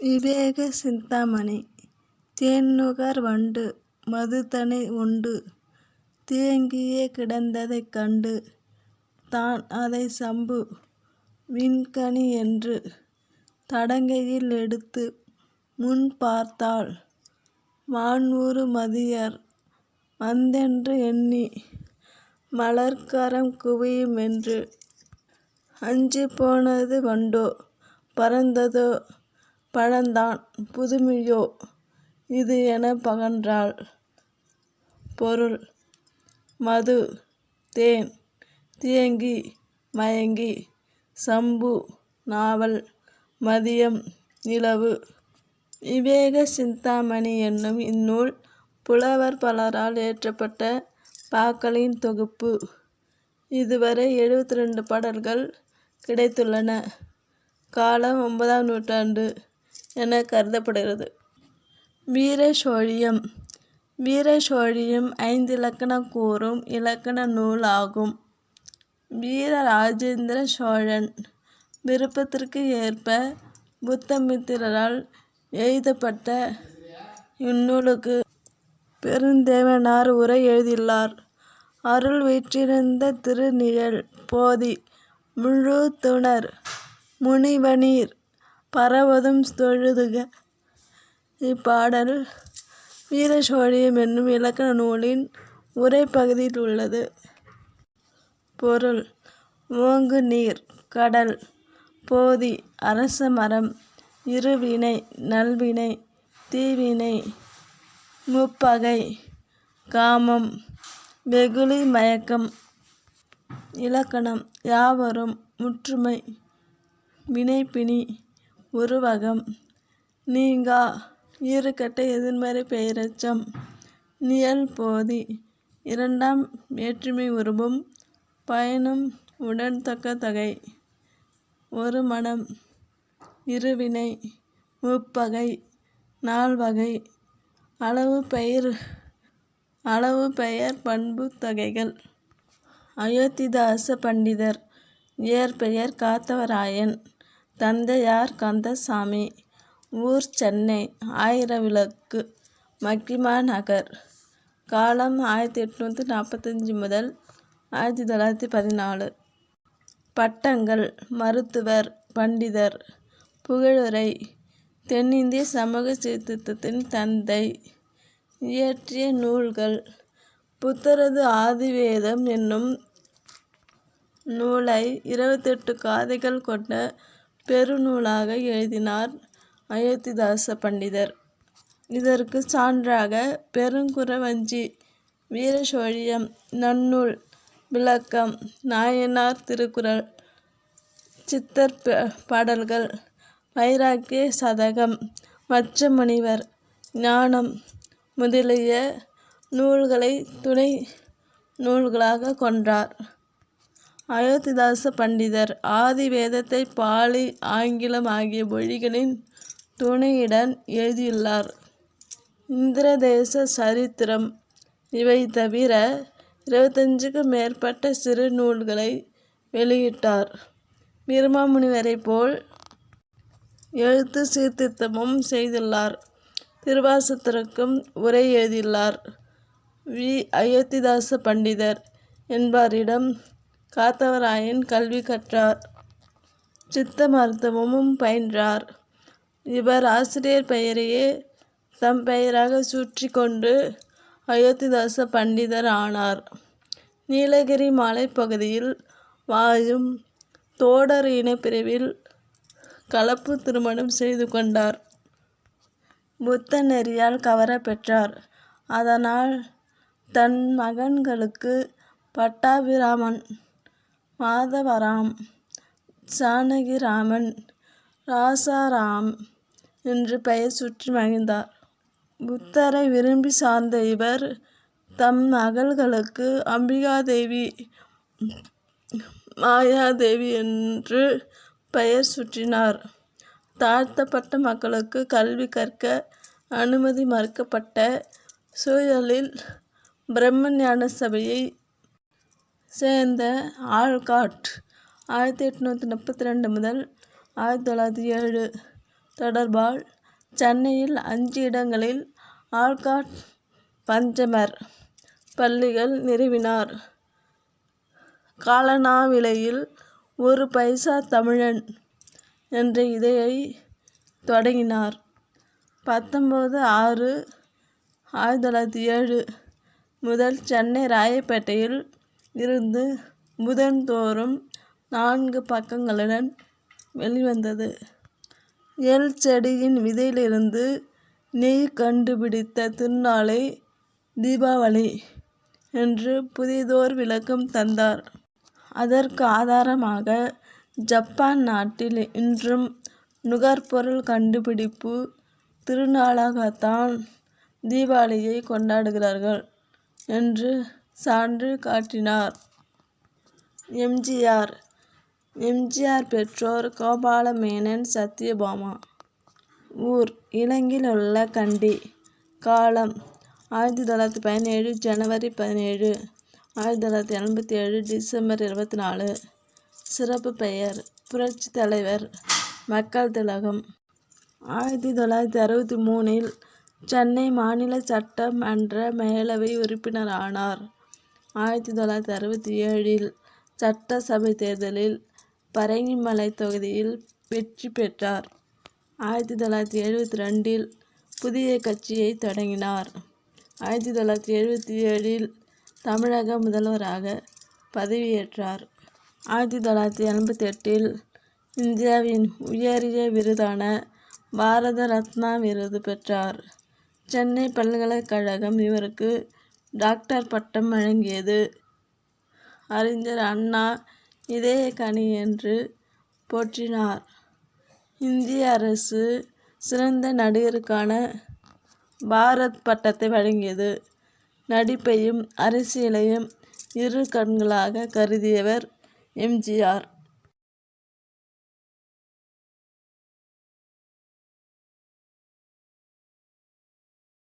விவேக சிந்தாமணி. தேன்நுகர் வண்டு மதுதனை உண்டு தேங்கியே கிடந்ததைக் கண்டு தான் அதை சம்பு விண்கனி என்று தடங்கையில் எடுத்து முன் பார்த்தாள் வான்ஊறு மதியர் வந்தென்று எண்ணி மலர்க்கரம் குவியுமென்று அஞ்சிப் போனது வண்டோ பறந்ததோ பழந்தான் புதுமையோ இது எனப் பகன்றாள். பொருள்: மது, தேன், தேங்கி, மயங்கி. சம்பு, நாவல். மதியம், நிலவு. விவேக சிந்தாமணி என்னும் இந்நூல் புலவர் பலரால் இயற்றப்பட்ட பாக்களின் தொகுப்பு. இதுவரை 72 பாடல்கள் கிடைத்துள்ளன. காலம் 9ஆம் நூற்றாண்டு என கருதப்படுகிறது. வீரசோழியம். வீரசோழியம் 5 இலக்கணம் கூறும் இலக்கண நூல் ஆகும். வீரராஜேந்திர சோழன் விருப்பத்திற்கு ஏற்ப புத்தமித்திரரால் எழுதப்பட்ட இந்நூலுக்கு பெருந்தேவனார் உரை எழுதியுள்ளார். அருள் வீற்றிருந்த திருநிழல் போதி முழு துணர் முனிவனீர் பரவதும் தொழுதுக. இப்பாடல் வீரசோழியம் என்னும் இலக்கண நூலின் உரைப்பகுதியில் உள்ளது. பொருள்: ஓங்கு நீர், கடல். போதி, அரச மரம். இருவினை, நல்வினை, தீவினை. முப்பகை, காமம், வெகுளி, மயக்கம். இலக்கணம்: யாவரும், முற்றுமை, வினைப்பினி, உருவகம், நீங்கா, ஈறுகெட்ட எதிர்மறை பெயரெச்சம். நிழல் போதி, இரண்டாம் வேற்றுமை உருபும் பயனும் உடன் தக்க தகை. ஒரு மனம். இருவினை. முப்பகை, நால்வகை. அளவு பெயர் பண்பு தகைகள். அயோத்திதாச பண்டிதர். இயற்பெயர் காத்தவராயன். தந்தையார் கந்தசாமி. ஊர் சென்னை ஆயிரவிளக்கு மக்கிமா நகர். காலம் 1845 முதல் 1914. பட்டங்கள்: மருத்துவர், பண்டிதர். புகழுரை: தென்னிந்திய சமூக சீர்திருத்தத்தின் தந்தை. இயற்றிய நூல்கள்: புத்தரது ஆதிவேதம் என்னும் நூலை 28 காதைகள் கொண்ட பெருநூலாக எழுதினார் அயோத்திதாச பண்டிதர். இதற்கு சான்றாக பெருங்குறவஞ்சி, வீரசோழியம், நன்னூல், விளக்கம், நாயனார் திருக்குறள், சித்தர் பாடல்கள், வைராக்கிய சதகம், மச்ச முனிவர் ஞானம் முதலிய நூல்களை துணை நூல்களாக கொண்டார். அயோத்திதாச பண்டிதர் ஆதி வேதத்தை பாலி, ஆங்கிலம் ஆகிய மொழிகளின் துணையுடன் எழுதியுள்ளார். இந்திரதேச சரித்திரம். இவை தவிர 25க்கும் மேற்பட்ட சிறு நூல்களை வெளியிட்டார். வீரமாமுனிவரைப் போல் எழுத்து சீர்திருத்தமும் செய்துள்ளார். திருவாசகத்திற்கும் உரை எழுதியுள்ளார். அயோத்திதாச பண்டிதர் என்பாரிடம் காத்தவராயன் கல்வி கற்றார். சித்த மருத்துவமும் பயின்றார். இவர் ஆசிரியர் பெயரையே தம் பெயராக சூட்டி கொண்டு அயோத்திதாச பண்டிதர் ஆனார். நீலகிரி மலைப்பகுதியில் வாழும் தோடர் இனப்பிரிவில் கலப்பு திருமணம் செய்து கொண்டார். புத்த நெறியால் கவரப் பெற்றார். அதனால் தன் மகன்களுக்கு பட்டாபிராமன், மாதவராம், ஜானகிராமன், ராசாராம் என்று பெயர் சூட்டி மகிழ்ந்தார். புத்தரை விரும்பி சார்ந்த இவர் தம் மகள்களுக்கு அம்பிகாதேவி, மாயாதேவி என்று பெயர் சூட்டினார். தாழ்த்தப்பட்ட மக்களுக்கு கல்வி கற்க அனுமதி மறுக்கப்பட்ட சூழலில் பிரம்ம ஞான சபையை சேர்ந்த ஆல்காட் 1832 முதல் 1907 தொடர்பால் சென்னையில் 5 இடங்களில் ஆல்காட் பஞ்சமர் பள்ளிகள் நிறுவினார். காலனாவிலையில் 1 பைசா தமிழன் என்ற இதழை தொடங்கினார். 19/6/1907 முதல் சென்னை ராயப்பேட்டையில் இருந்து புதன்தோறும் 4 பக்கங்களுடன் வெளிவந்தது. எல் செடியின் விதையிலிருந்து நெய் கண்டுபிடித்த திருநாளை தீபாவளி என்று புதியதோர் விளக்கம் தந்தார். அதற்கு ஆதாரமாக ஜப்பான் நாட்டில் இன்றும் நுகர்பொருள் கண்டுபிடிப்பு திருநாளாகத்தான் தீபாவளியை கொண்டாடுகிறார்கள் என்று சான்று காட்டினார். எம். ஜி. ஆர். பெற்றோர் கோபாலமேனன், சத்யபாமா. ஊர் இலங்கையில் உள்ள கண்டி. காலம் 1917 ஜனவரி 17, 1987 டிசம்பர் 24. சிறப்பு பெயர் புரட்சித் தலைவர், மக்கள் திலகம். 1963 சென்னை மாநில சட்டமன்ற மேலவை உறுப்பினரானார். 1967 சட்டசபை தேர்தலில் பரங்கிமலை தொகுதியில் வெற்றி பெற்றார். 1972 புதிய கட்சியை தொடங்கினார். 1977 தமிழக முதல்வராக பதவியேற்றார். 1988 இந்தியாவின் உயரிய விருதான பாரத ரத்னா விருது பெற்றார். சென்னை பல்கலைக்கழகம் இவருக்கு டாக்டர் பட்டம் வழங்கியது. அறிஞர் அண்ணா இதயக்கனி என்று போற்றினார். இந்திய அரசு சிறந்த நடிகருக்கான பாரத் பட்டத்தை வழங்கியது. நடிப்பையும் அரசியலையும் இரு கண்களாக கருதியவர் எம். ஜி. ஆர்.